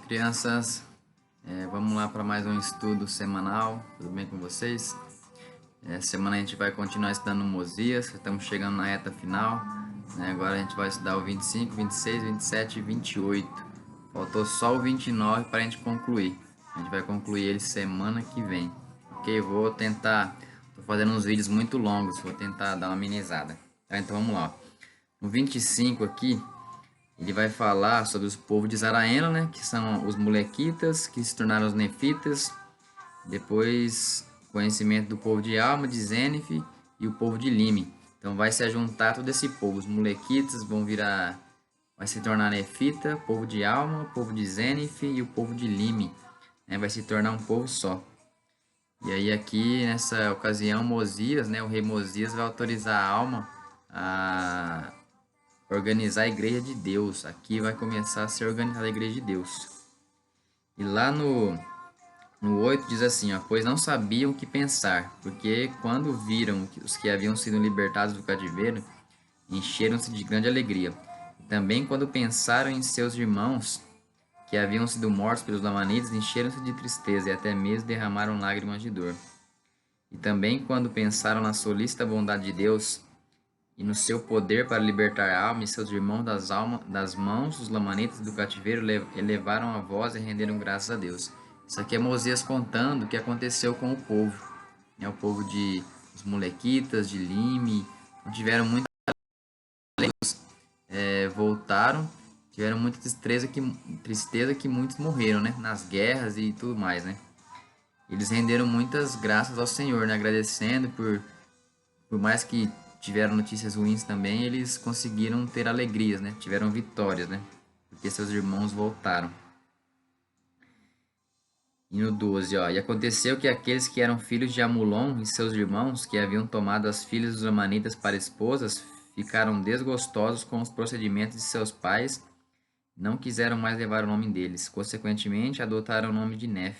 Crianças, vamos lá para mais um estudo semanal, tudo bem com vocês? Essa semana a gente vai continuar estudando Mosias, estamos chegando na reta final, né? Agora a gente vai estudar o 25, 26, 27 e 28. Faltou só o 29 para a gente concluir. A gente vai concluir ele semana que vem. Ok, vou tentar, estou fazendo uns vídeos muito longos, vou tentar dar uma amenizada. Tá, então vamos lá. No 25 aqui, ele vai falar sobre os povos de Zaraena, né, que são os molequitas, que se tornaram os nefitas. Depois, conhecimento do povo de Alma, de Zenef e o povo de Lime. Então vai se ajuntar todo esse povo. Os molequitas vai se tornar nefita, povo de Alma, povo de Zenef e o povo de Lime, né, vai se tornar um povo só. E aí aqui nessa ocasião Mosias, né, o rei Mosias vai autorizar a Alma a organizar a igreja de Deus. Aqui vai começar a ser organizada a igreja de Deus. E lá no 8 diz assim, ó, pois não sabiam o que pensar, porque quando viram os que haviam sido libertados do cativeiro, encheram-se de grande alegria. E também quando pensaram em seus irmãos que haviam sido mortos pelos lamanitas, encheram-se de tristeza e até mesmo derramaram lágrimas de dor. E também quando pensaram na solícita bondade de Deus, e no seu poder para libertar a alma e seus irmãos das mãos dos lamanitas do cativeiro, elevaram a voz e renderam graças a Deus. Isso aqui é Mosias contando o que aconteceu com o povo, né? O povo de os molequitas, de Lime, não tiveram muita voltaram, tiveram muita tristeza que muitos morreram, né? Nas guerras e tudo mais, né? Eles renderam muitas graças ao Senhor, né? Agradecendo por mais que tiveram notícias ruins também, eles conseguiram ter alegrias, né? Tiveram vitórias, né? Porque seus irmãos voltaram. E no 12, ó, e aconteceu que aqueles que eram filhos de Amulom e seus irmãos, que haviam tomado as filhas dos amanitas para esposas, ficaram desgostosos com os procedimentos de seus pais, não quiseram mais levar o nome deles. Consequentemente, adotaram o nome de Nef,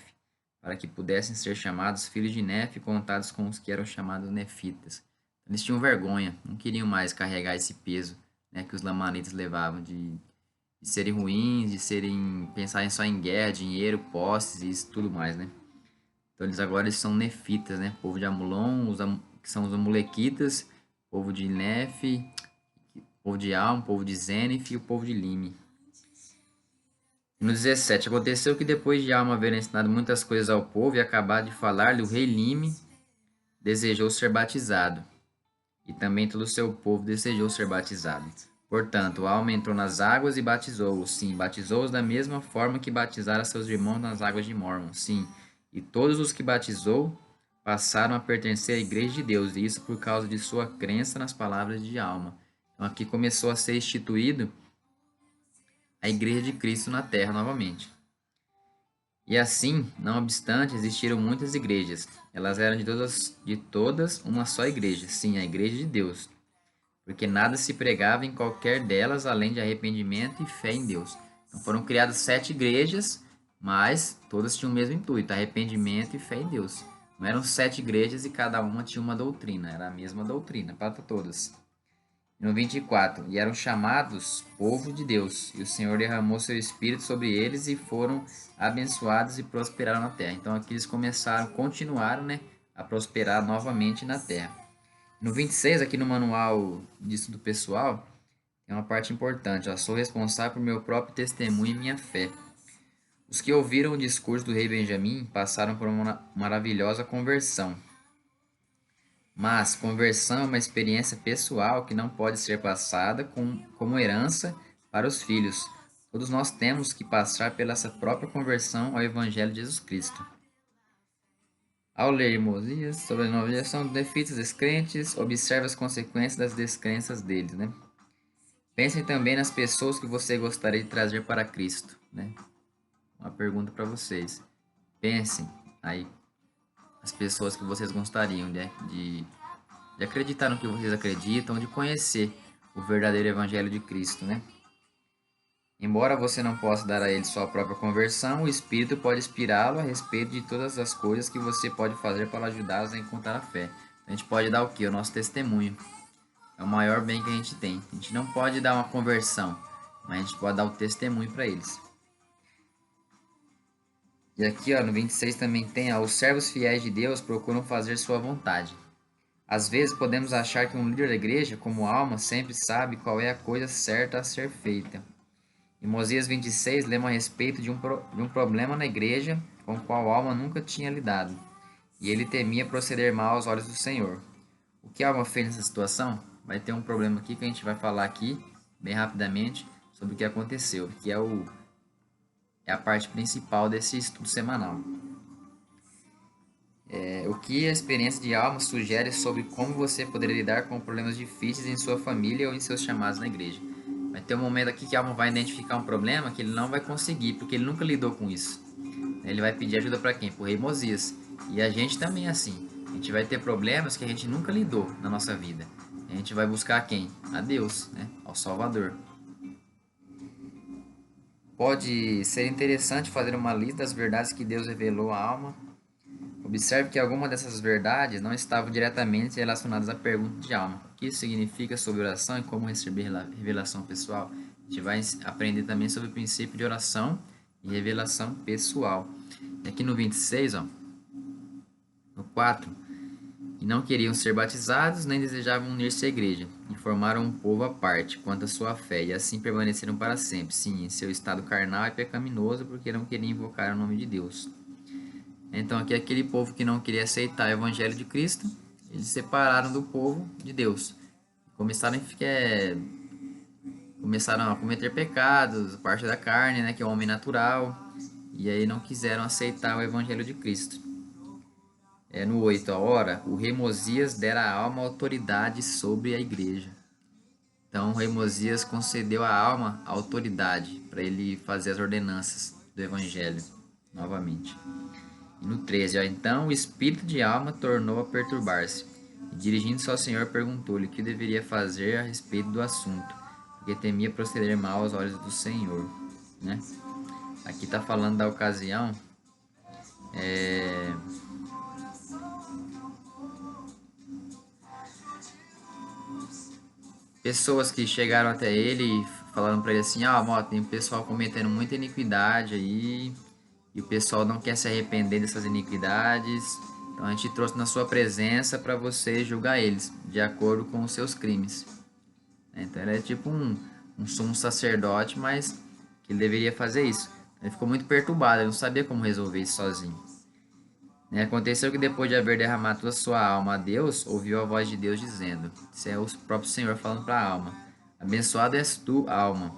para que pudessem ser chamados filhos de Nef, contados com os que eram chamados nefitas. Eles tinham vergonha, não queriam mais carregar esse peso, né, que os lamanitas levavam de serem ruins, de pensarem só em guerra, dinheiro, posses e isso tudo mais, né? Então eles são nefitas, né? Povo de Amulon, que são os amulequitas, povo de Nef, povo de Alm, povo de Zenef e o povo de Lime. No 17, aconteceu que depois de Alma haver ensinado muitas coisas ao povo e acabar de falar-lhe, o rei Lime desejou ser batizado, e também todo o seu povo desejou ser batizado. Portanto, Alma entrou nas águas e batizou-os, sim, batizou-os da mesma forma que batizara seus irmãos nas águas de Mormon, sim, e todos os que batizou passaram a pertencer à igreja de Deus, e isso por causa de sua crença nas palavras de Alma. Então aqui começou a ser instituído a igreja de Cristo na terra novamente. E assim, não obstante, existiram muitas igrejas. Elas eram de todas uma só igreja, sim, a igreja de Deus, porque nada se pregava em qualquer delas além de arrependimento e fé em Deus. Então foram criadas 7 igrejas, mas todas tinham o mesmo intuito, arrependimento e fé em Deus. Não eram 7 igrejas e cada uma tinha uma doutrina, era a mesma doutrina para todas. No 24, e eram chamados povo de Deus, e o Senhor derramou seu espírito sobre eles e foram abençoados e prosperaram na terra. Então aqui eles continuaram, né, a prosperar novamente na terra. No 26, aqui no manual de estudo pessoal, tem uma parte importante, ó, sou responsável por meu próprio testemunho e minha fé. Os que ouviram o discurso do rei Benjamim passaram por uma maravilhosa conversão. Mas conversão é uma experiência pessoal que não pode ser passada como herança para os filhos. Todos nós temos que passar pela essa própria conversão ao Evangelho de Jesus Cristo. Ao ler Mosias sobre a nova geração dos nefitas descrentes, observe as consequências das descrenças deles, né? Pensem também nas pessoas que você gostaria de trazer para Cristo, né? Uma pergunta para vocês. Pensem aí as pessoas que vocês gostariam, né, de acreditar no que vocês acreditam, de conhecer o verdadeiro Evangelho de Cristo, né? Embora você não possa dar a ele sua própria conversão, o Espírito pode inspirá-lo a respeito de todas as coisas que você pode fazer para ajudá-los a encontrar a fé. A gente pode dar o quê? O nosso testemunho. É o maior bem que a gente tem. A gente não pode dar uma conversão, mas a gente pode dar o testemunho para eles. E aqui, ó, no 26 também tem, ó, os servos fiéis de Deus procuram fazer sua vontade. Às vezes podemos achar que um líder da igreja, como alma, sempre sabe qual é a coisa certa a ser feita. Em Mosias 26, lemos a respeito de um problema na igreja com o qual Alma nunca tinha lidado, e ele temia proceder mal aos olhos do Senhor. O que Alma fez nessa situação? Vai ter um problema aqui que a gente vai falar aqui, bem rapidamente, sobre o que aconteceu, que é a parte principal desse estudo semanal. O que a experiência de Alma sugere sobre como você poderia lidar com problemas difíceis em sua família ou em seus chamados na igreja. Vai ter um momento aqui que Alma vai identificar um problema que ele não vai conseguir, porque ele nunca lidou com isso. Ele vai pedir ajuda para quem? Para o rei Mosias. E a gente também é assim. A gente vai ter problemas que a gente nunca lidou na nossa vida. A gente vai buscar quem? A Deus, né? Ao Salvador. Pode ser interessante fazer uma lista das verdades que Deus revelou à alma. Observe que algumas dessas verdades não estavam diretamente relacionadas à pergunta de alma. O que isso significa sobre oração e como receber revelação pessoal? A gente vai aprender também sobre o princípio de oração e revelação pessoal. E aqui no 26, ó, no 4, e não queriam ser batizados, nem desejavam unir-se à igreja, e formaram um povo à parte quanto à sua fé, e assim permaneceram para sempre. Sim, em seu estado carnal e pecaminoso, porque não queriam invocar o nome de Deus. Então aqui aquele povo que não queria aceitar o evangelho de Cristo, eles se separaram do povo de Deus. Começaram a cometer pecados, parte da carne, né, que é o homem natural, e aí não quiseram aceitar o evangelho de Cristo. No 8, a hora, o rei Mosias dera à alma autoridade sobre a igreja. Então o rei Mosias concedeu à alma a autoridade para ele fazer as ordenanças do evangelho novamente. E no 13, ó, então o espírito de alma tornou a perturbar-se, e dirigindo-se ao Senhor perguntou-lhe o que deveria fazer a respeito do assunto, porque temia proceder mal aos olhos do Senhor, né? Aqui está falando da ocasião, pessoas que chegaram até ele e falaram para ele assim, tem um pessoal cometendo muita iniquidade aí, e o pessoal não quer se arrepender dessas iniquidades, então a gente trouxe na sua presença para você julgar eles, de acordo com os seus crimes. Então ele é tipo um sumo sacerdote, mas que ele deveria fazer isso. Ele ficou muito perturbado, ele não sabia como resolver isso sozinho. Aconteceu que depois de haver derramado toda a sua alma a Deus, ouviu a voz de Deus dizendo, isso é o próprio Senhor falando para a alma, abençoado és tu, alma,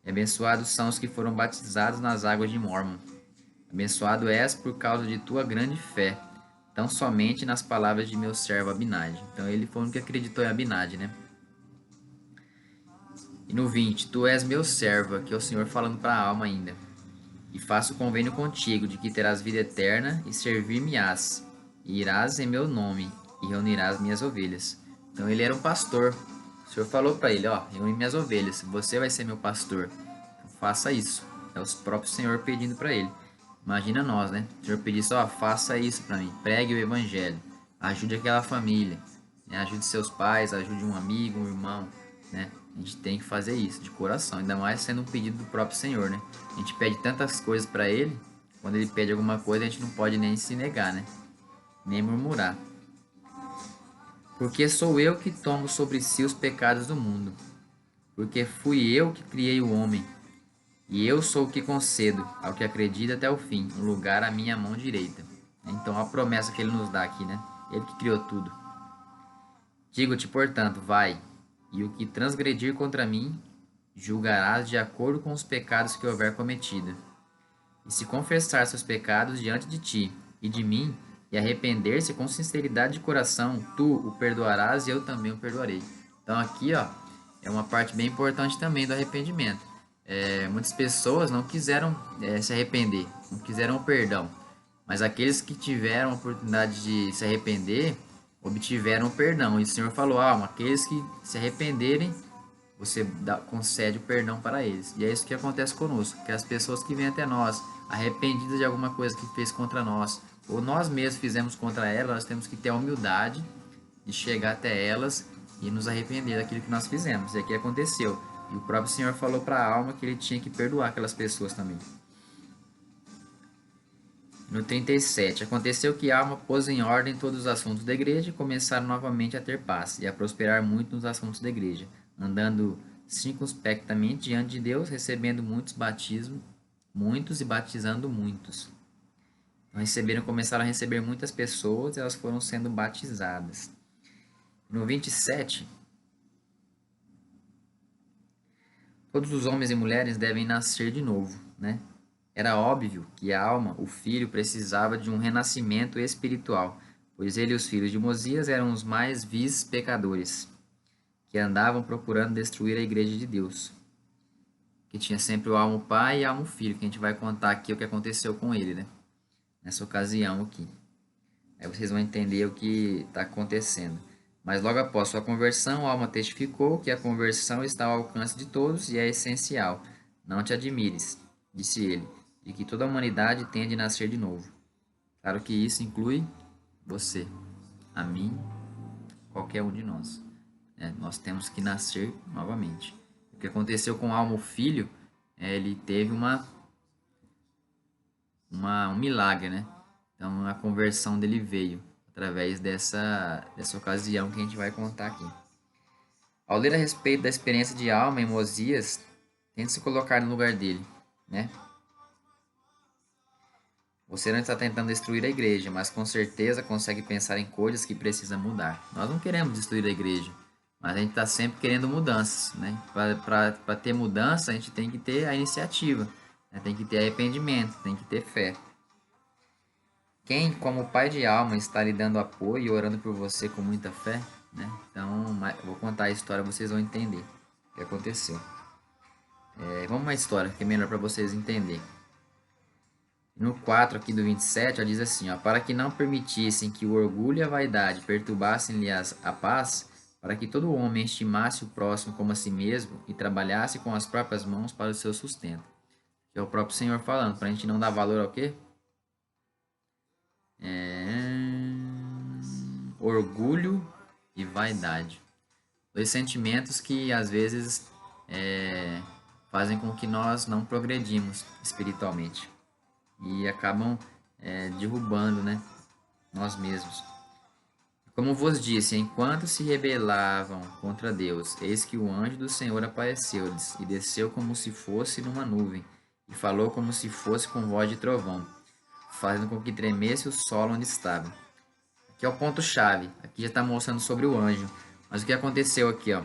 e abençoados são os que foram batizados nas águas de Mormon. Abençoado és por causa de tua grande fé, tão somente nas palavras de meu servo Abinadi. Então ele foi o único que acreditou em Abinadi, né? E no 20, tu és meu servo, aqui é o Senhor falando para a alma ainda. E faço convênio contigo de que terás vida eterna e servir-me-ás, e irás em meu nome e reunirás minhas ovelhas. Então ele era um pastor. O Senhor falou para ele, ó, reúne minhas ovelhas, você vai ser meu pastor. Então, faça isso. É o próprio Senhor pedindo para ele. Imagina nós, né? O Senhor pedisse, ó, faça isso para mim, pregue o evangelho, ajude aquela família, né? Ajude seus pais, ajude um amigo, um irmão, né? A gente tem que fazer isso de coração, ainda mais sendo um pedido do próprio Senhor, né? A gente pede tantas coisas para Ele, quando Ele pede alguma coisa, a gente não pode nem se negar, né? Nem murmurar. Porque sou eu que tomo sobre si os pecados do mundo. Porque fui eu que criei o homem. E eu sou o que concedo ao que acredita até o fim, um lugar à minha mão direita. Então a promessa que Ele nos dá aqui, né? Ele que criou tudo. Digo-te, portanto, vai, e o que transgredir contra mim, julgarás de acordo com os pecados que houver cometido. E se confessar seus pecados diante de ti e de mim, e arrepender-se com sinceridade de coração, tu o perdoarás e eu também o perdoarei. Então aqui, ó, é uma parte bem importante também do arrependimento. Muitas pessoas não quiseram se arrepender, não quiseram o perdão. Mas aqueles que tiveram a oportunidade de se arrepender, obtiveram o perdão. E o Senhor falou, aqueles que se arrependerem, você concede o perdão para eles. E é isso que acontece conosco, que as pessoas que vêm até nós, arrependidas de alguma coisa que fez contra nós, ou nós mesmos fizemos contra elas, nós temos que ter a humildade de chegar até elas e nos arrepender daquilo que nós fizemos. E aqui aconteceu. E o próprio Senhor falou para a alma que ele tinha que perdoar aquelas pessoas também. No 37, aconteceu que Alma pôs em ordem todos os assuntos da igreja e começaram novamente a ter paz e a prosperar muito nos assuntos da igreja, andando circunspectamente diante de Deus, recebendo muitos batismos, muitos e batizando muitos. Então, começaram a receber muitas pessoas e elas foram sendo batizadas. No 27, todos os homens e mulheres devem nascer de novo, né? Era óbvio que a alma, o filho, precisava de um renascimento espiritual, pois ele e os filhos de Mosias eram os mais vis pecadores, que andavam procurando destruir a igreja de Deus, que tinha sempre o alma pai e a alma filho, que a gente vai contar aqui o que aconteceu com ele, né? Nessa ocasião aqui. Aí vocês vão entender o que está acontecendo. Mas logo após sua conversão, a alma testificou que a conversão está ao alcance de todos e é essencial. Não te admires, disse ele, de que toda a humanidade tenha de nascer de novo. Claro que isso inclui você, a mim, qualquer um de nós. Nós temos que nascer novamente. O que aconteceu com a alma, o filho, ele teve um milagre, né? Então a conversão dele veio através dessa ocasião que a gente vai contar aqui. Ao ler a respeito da experiência de Alma em Mosias, tente se colocar no lugar dele, né? Você não está tentando destruir a igreja, mas com certeza consegue pensar em coisas que precisam mudar. Nós não queremos destruir a igreja, mas a gente está sempre querendo mudanças, né? Para ter mudança, a gente tem que ter a iniciativa, né? Tem que ter arrependimento, tem que ter fé. Quem, como pai de alma, está lhe dando apoio e orando por você com muita fé, né? Então, vou contar a história, vocês vão entender o que aconteceu. Vamos uma história que é melhor para vocês entenderem. No 4 aqui do 27, ela diz assim, ó, para que não permitissem que o orgulho e a vaidade perturbassem-lhe a paz, para que todo homem estimasse o próximo como a si mesmo e trabalhasse com as próprias mãos para o seu sustento. Que é o próprio Senhor falando, para a gente não dar valor ao quê? Orgulho e vaidade. Dois sentimentos que às vezes fazem com que nós não progredimos espiritualmente e acabam derrubando, né, nós mesmos. Como vos disse, enquanto se rebelavam contra Deus, eis que o anjo do Senhor apareceu-lhes e desceu como se fosse numa nuvem e falou como se fosse com voz de trovão, fazendo com que tremesse o solo onde estava. Aqui é o ponto-chave. Aqui já está mostrando sobre o anjo. Mas o que aconteceu aqui, ó?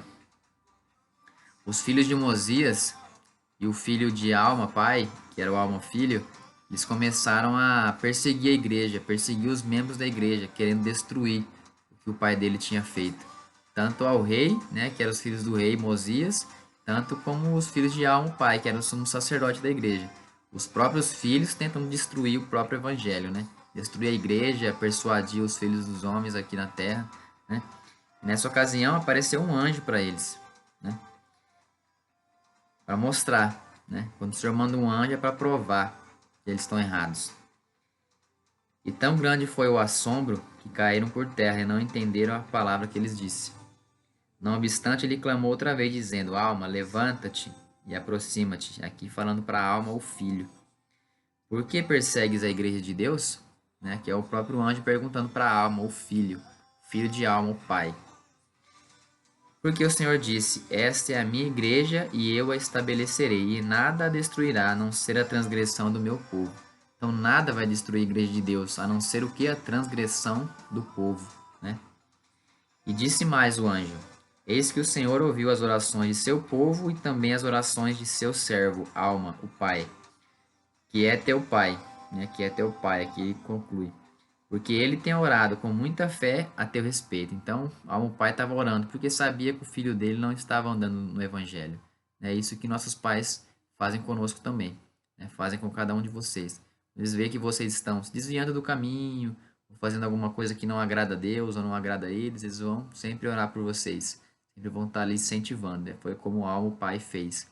Os filhos de Mosias e o filho de Alma, pai, que era o Alma filho, eles começaram a perseguir a igreja, perseguir os membros da igreja, querendo destruir o que o pai dele tinha feito. Tanto ao rei, né, que eram os filhos do rei Mosias, tanto como os filhos de Alma, pai, que era o sumo sacerdote da igreja. Os próprios filhos tentam destruir o próprio evangelho, né? Destruir a igreja, persuadir os filhos dos homens aqui na terra, né? Nessa ocasião apareceu um anjo para eles, né? Para mostrar, né? Quando o Senhor manda um anjo é para provar que eles estão errados. E tão grande foi o assombro que caíram por terra e não entenderam a palavra que eles disse. Não obstante, ele clamou outra vez, dizendo: Alma, levanta-te e aproxima-te. Aqui falando para a alma, o filho. Por que persegues a igreja de Deus? Né? Que é o próprio anjo perguntando para a alma, o filho de alma, o pai. Porque o Senhor disse: Esta é a minha igreja e eu a estabelecerei, e nada a destruirá, a não ser a transgressão do meu povo. Então nada vai destruir a igreja de Deus, a não ser o que? A transgressão do povo, né? E disse mais o anjo: Eis que o Senhor ouviu as orações de seu povo e também as orações de seu servo, Alma, o pai, que é teu pai, né? Que é teu pai, aqui ele conclui. Porque ele tem orado com muita fé a teu respeito. Então, o pai estava orando porque sabia que o filho dele não estava andando no evangelho. É isso que nossos pais fazem conosco também, né? Fazem com cada um de vocês. Eles veem que vocês estão se desviando do caminho, ou fazendo alguma coisa que não agrada a Deus ou não agrada a eles, eles vão sempre orar por vocês. Sempre vão estar ali incentivando. Né? Foi como o pai fez.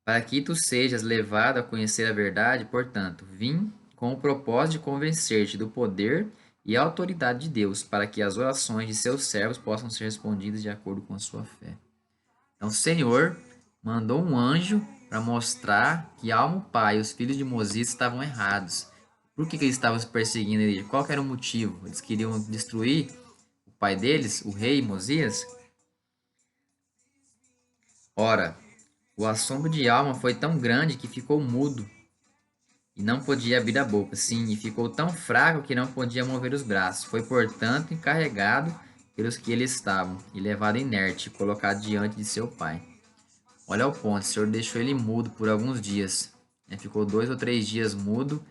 Para que tu sejas levado a conhecer a verdade, portanto, vim com o propósito de convencer-te do poder e autoridade de Deus, para que as orações de seus servos possam ser respondidas de acordo com a sua fé. Então, o Senhor mandou um anjo para mostrar que Alma, o pai e os filhos de Mosias estavam errados, Por que eles estavam perseguindo ele? Qual que era o motivo? Eles queriam destruir o pai deles, o rei Mosias? Ora, o assombro de Alma foi tão grande que ficou mudo e não podia abrir a boca. Sim, e ficou tão fraco que não podia mover os braços. Foi, portanto, encarregado pelos que ele estavam e levado inerte e colocado diante de seu pai. Olha o ponto, o Senhor deixou ele mudo por alguns dias. Né? Ficou 2 ou 3 dias mudo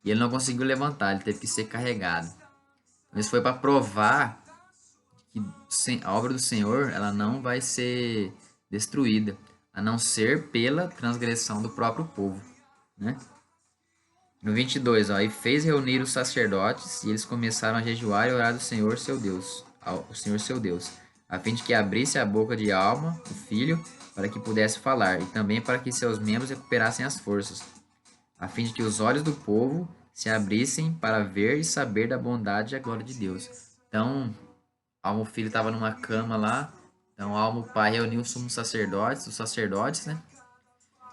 e ele não conseguiu levantar, ele teve que ser carregado. Então, isso foi para provar que a obra do Senhor ela não vai ser destruída, a não ser pela transgressão do próprio povo. Né? No 22, ó, e fez reunir os sacerdotes, e eles começaram a jejuar e orar ao Senhor seu Deus, ao Senhor seu Deus, a fim de que abrisse a boca de Alma, o filho, para que pudesse falar, e também para que seus membros recuperassem as forças, a fim de que os olhos do povo se abrissem para ver e saber da bondade e a glória de Deus. Então, Alma, o filho, estava numa cama lá, então Alma, o pai, reuniu os sumos sacerdotes, os sacerdotes, né?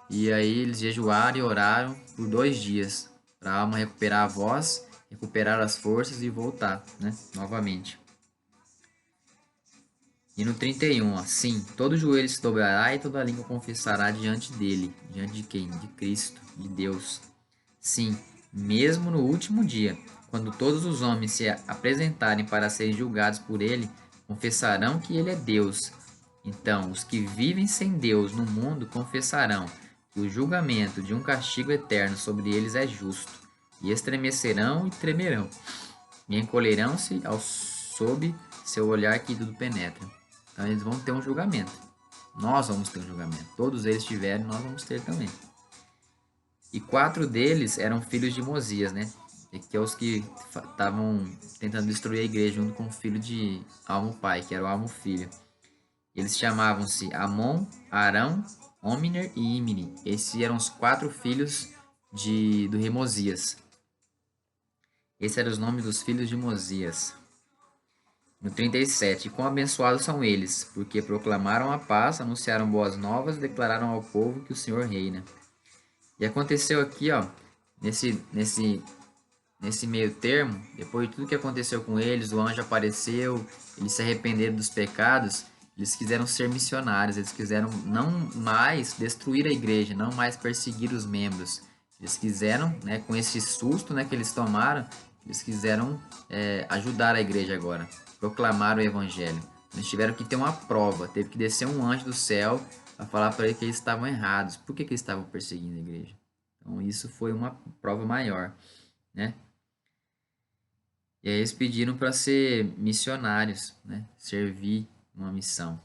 E aí eles jejuaram e oraram por 2 dias, para a alma recuperar a voz, recuperar as forças e voltar, né? Novamente. E no 31, ó, sim, todo joelho se dobrará e toda língua confessará diante dele. Diante de quem? De Cristo, de Deus. Sim, mesmo no último dia, quando todos os homens se apresentarem para serem julgados por ele, confessarão que ele é Deus. Então, os que vivem sem Deus no mundo confessarão que o julgamento de um castigo eterno sobre eles é justo, e estremecerão e tremerão, e encolherão-se ao sob seu olhar que tudo penetra. Então, eles vão ter um julgamento. Nós vamos ter um julgamento. Todos eles tiveram, nós vamos ter também. E 4 deles eram filhos de Mosias, né? E que é os que estavam tentando destruir a igreja junto com o filho de Almo pai, que era o Almo filho. Eles chamavam-se Amon, Arão, Omner e Imni. Esses eram os 4 filhos do rei Mosias. Esses eram os nomes dos filhos de Mosias. No 37, quão abençoados são eles, porque proclamaram a paz, anunciaram boas novas, declararam ao povo que o Senhor reina. E aconteceu aqui, ó, nesse meio termo, depois de tudo que aconteceu com eles, o anjo apareceu, eles se arrependeram dos pecados, eles quiseram ser missionários, eles quiseram não mais destruir a igreja, não mais perseguir os membros. Eles quiseram, né, com esse susto, né, que eles tomaram, eles quiseram ajudar a igreja agora, proclamar o evangelho. Eles tiveram que ter uma prova, teve que descer um anjo do céu para falar para eles que eles estavam errados. Por que eles estavam perseguindo a igreja? Então isso foi uma prova maior, né? E aí eles pediram para ser missionários, né? Servir uma missão.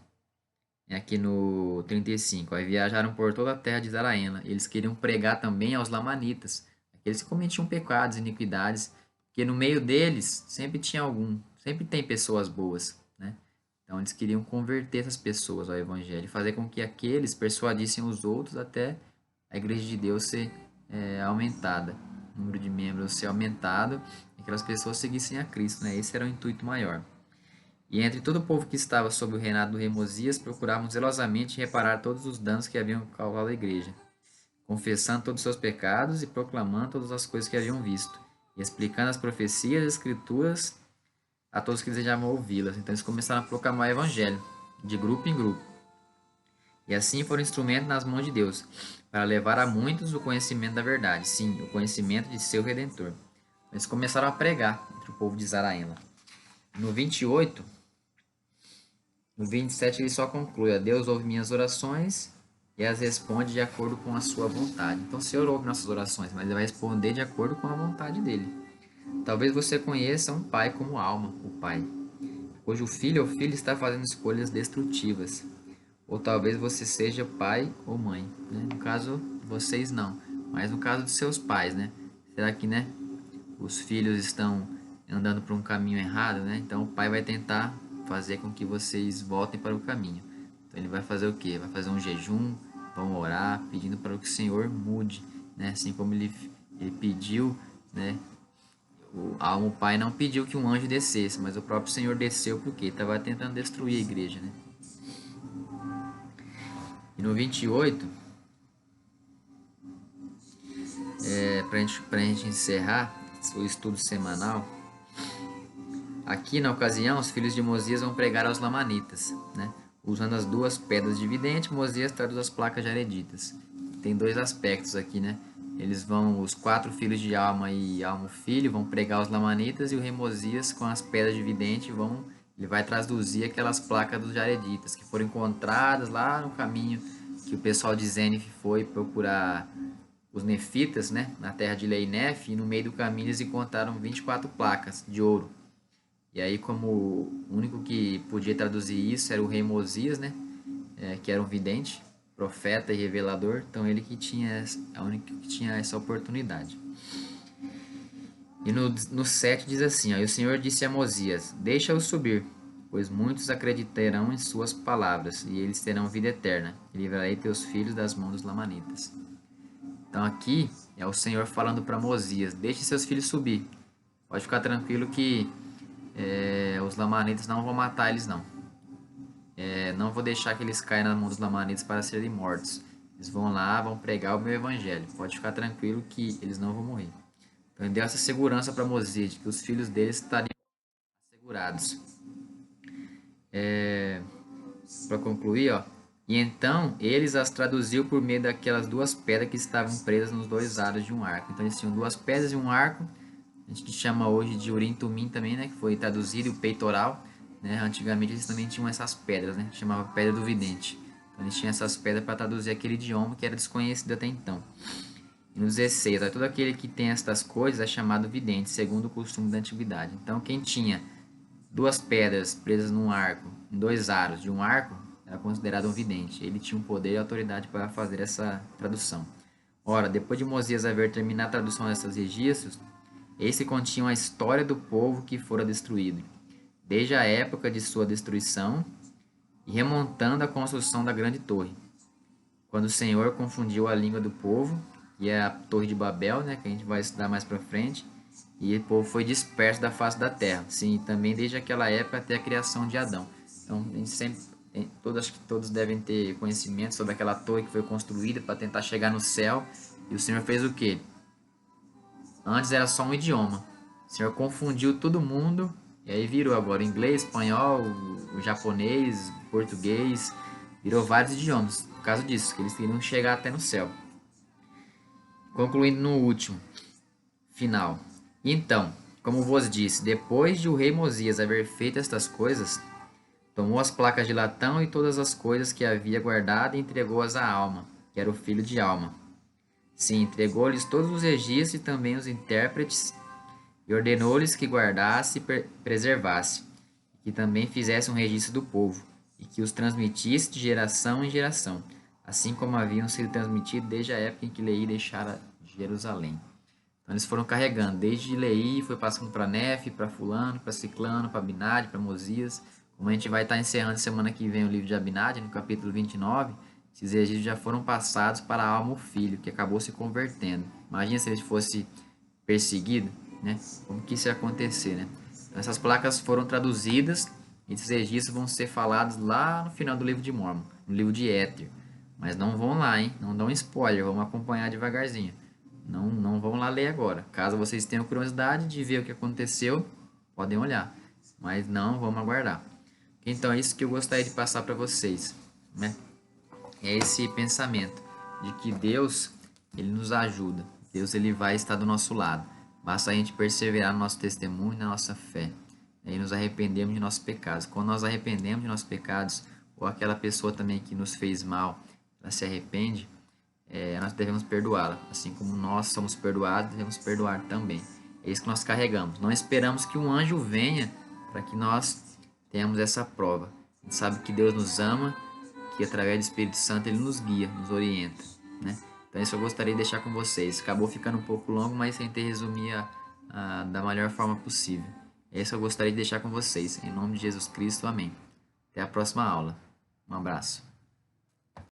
É aqui no 35, aí viajaram por toda a terra de Zaraena. Eles queriam pregar também aos lamanitas, aqueles que cometiam pecados, iniquidades, porque no meio deles sempre tinha algum, sempre tem pessoas boas, né? Então eles queriam converter essas pessoas ao evangelho, fazer com que aqueles persuadissem os outros até a igreja de Deus ser aumentada, o número de membros ser aumentado, e aquelas pessoas seguissem a Cristo, né? Esse era o intuito maior. E entre todo o povo que estava sob o reinado do rei Mosias, procuravam zelosamente reparar todos os danos que haviam causado à igreja, confessando todos os seus pecados e proclamando todas as coisas que haviam visto, e explicando as profecias e as escrituras a todos que desejavam ouvi-las. Então eles começaram a proclamar o evangelho, de grupo em grupo. E assim foram instrumentos nas mãos de Deus, para levar a muitos o conhecimento da verdade, sim, o conhecimento de seu Redentor. Eles começaram a pregar entre o povo de Zaraena. No 28, no 27 ele só conclui: Deus ouve minhas orações e as responde de acordo com a sua vontade. Então o Senhor ouve nossas orações, mas ele vai responder de acordo com a vontade dele. Talvez você conheça um pai como Alma, o pai, cujo filho ou filha está fazendo escolhas destrutivas. Ou talvez você seja pai ou mãe, né? No caso, vocês não, mas no caso de seus pais, né? Será que, né, os filhos estão andando por um caminho errado, né? Então o pai vai tentar fazer com que vocês voltem para o caminho. Então ele vai fazer o quê? Vai fazer um jejum, vão orar, pedindo para que o Senhor mude, né? Assim como ele pediu, né? O pai não pediu que um anjo descesse, mas o próprio Senhor desceu porque estava tentando destruir a igreja, né? E no 28, pra gente encerrar, o estudo semanal. Aqui, na ocasião, os filhos de Mosias vão pregar aos lamanitas, né? Usando as duas pedras de vidente, Mosias traduz as placas jareditas. Tem dois aspectos aqui, né? Os 4 filhos de Alma e Almo filho, vão pregar aos lamanitas, e o rei Mosias, com as pedras de vidente, ele vai traduzir aquelas placas dos jareditas, que foram encontradas lá no caminho que o pessoal de Zénif foi procurar os nefitas, né? Na terra de Leinef, e no meio do caminho eles encontraram 24 placas de ouro. E aí, como o único que podia traduzir isso era o rei Mosias, né? Que era um vidente, profeta e revelador, então ele que tinha a única que tinha essa oportunidade. E no 7 diz assim, ó, e o Senhor disse a Mosias, deixa-o subir, pois muitos acreditarão em suas palavras, e eles terão vida eterna, e livrarei teus filhos das mãos dos lamanitas. Então aqui é o Senhor falando para Mosias, deixe seus filhos subir, pode ficar tranquilo que os lamanitas não vão matar eles não. Não vou deixar que eles caiam nas mãos dos lamanitas para serem mortos. Eles vão lá, vão pregar o meu evangelho. Pode ficar tranquilo que eles não vão morrer. Então ele deu essa segurança para Mosias, de que os filhos deles estariam assegurados. Para concluir, ó, e então eles as traduziu por meio daquelas duas pedras que estavam presas nos dois lados de um arco. Então eles tinham duas pedras e um arco. A gente chama hoje de Urim Tumim também, né? Que foi traduzido, o peitoral. Né? Antigamente eles também tinham essas pedras, né? Chamava pedra do vidente. Então eles tinham essas pedras para traduzir aquele idioma que era desconhecido até então. E no 16, todo aquele que tem estas coisas é chamado vidente, segundo o costume da antiguidade. Então quem tinha duas pedras presas num arco, em dois aros de um arco, era considerado um vidente. Ele tinha um poder e autoridade para fazer essa tradução. Ora, depois de Mosias haver terminado a tradução desses registros, esse continha a história do povo que fora destruído, desde a época de sua destruição e remontando à construção da grande torre, quando o Senhor confundiu a língua do povo, que é a Torre de Babel, né, que a gente vai estudar mais para frente, e o povo foi disperso da face da terra. Sim, também desde aquela época até a criação de Adão. Então, a gente sempre, acho que todos devem ter conhecimento sobre aquela torre que foi construída para tentar chegar no céu. E o Senhor fez o quê? Antes era só um idioma. O Senhor confundiu todo mundo e aí virou agora o inglês, espanhol, o japonês, o português, virou vários idiomas. Por causa disso, que eles queriam chegar até no céu. Concluindo no último, final. Então, como vos disse, depois de o rei Mosias haver feito estas coisas, tomou as placas de latão e todas as coisas que havia guardado e entregou-as a Alma, que era o filho de Alma. Sim, entregou-lhes todos os registros e também os intérpretes, e ordenou-lhes que guardasse e preservasse, que também fizesse um registro do povo, e que os transmitisse de geração em geração, assim como haviam sido transmitidos desde a época em que Leí deixara Jerusalém. Então eles foram carregando, desde Leí, foi passando para Nefe, para Fulano, para Ciclano, para Abinadi, para Mosias. Como a gente vai estar encerrando semana que vem o livro de Abinadi, no capítulo 29, esses registros já foram passados para Alma, o filho, que acabou se convertendo. Imagina se ele fosse perseguido, né? Como que isso ia acontecer, né? Então, essas placas foram traduzidas e esses registros vão ser falados lá no final do livro de Mórmon, no livro de Éter. Mas não vão lá, hein? Não dão spoiler, vamos acompanhar devagarzinho. Não vão lá ler agora. Caso vocês tenham curiosidade de ver o que aconteceu, podem olhar. Mas não, vamos aguardar. Então é isso que eu gostaria de passar para vocês, né? É esse pensamento de que Deus, ele nos ajuda. Deus, ele vai estar do nosso lado. Basta a gente perseverar no nosso testemunho e na nossa fé. E nos arrependemos de nossos pecados. Quando nós arrependemos de nossos pecados, ou aquela pessoa também que nos fez mal, ela se arrepende, nós devemos perdoá-la. Assim como nós somos perdoados, devemos perdoar também. É isso que nós carregamos. Não esperamos que um anjo venha para que nós tenhamos essa prova. A gente sabe que Deus nos ama, que através do Espírito Santo ele nos guia, nos orienta, né? Então isso eu gostaria de deixar com vocês. Acabou ficando um pouco longo, mas tentei resumir da melhor forma possível. É isso eu gostaria de deixar com vocês. Em nome de Jesus Cristo, amém. Até a próxima aula. Um abraço.